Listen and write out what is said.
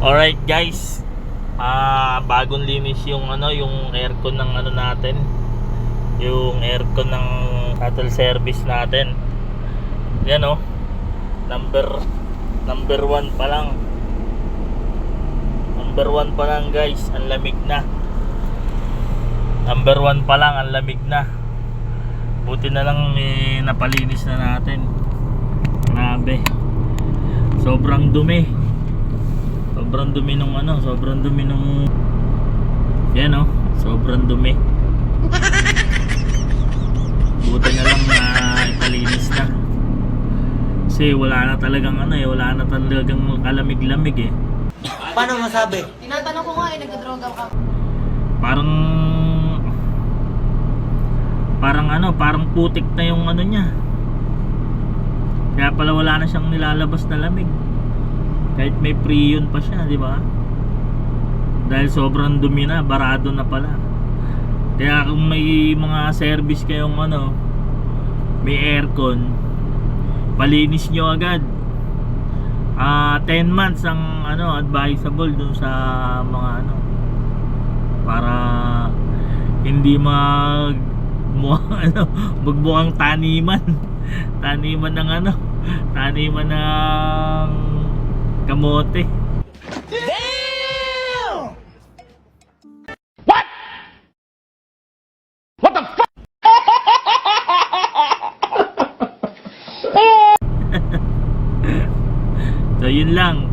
Alright guys, bagong linis yung yung aircon ng natin, yung aircon ng shuttle service natin. Yan number 1 pa lang. Number 1 pa lang guys, ang lamig na. Number 1 pa lang, ang lamig na. Buti na lang napalinis na natin. Grabe. Sobrang dumi. Sobrang dumi nung yan sobrang dumi. Buti na lang na ipalinis na. Kasi wala na talagang wala na talagang kalamig-lamig eh. Paano masabi? Tinatanong ko nga nagdodroga ka. Parang putik na yung niya. Kaya pala wala na siyang nilalabas na lamig. Kahit may preyon pa siya, di ba? Dahil sobrang dumi na, barado na pala. Kaya kung may mga service kayong may aircon, palinis nyo agad. 10 months ang advisable dun sa mga para hindi magmukhang taniman ng taniman ng kamote. Damn! What? What the fuck? So yun lang.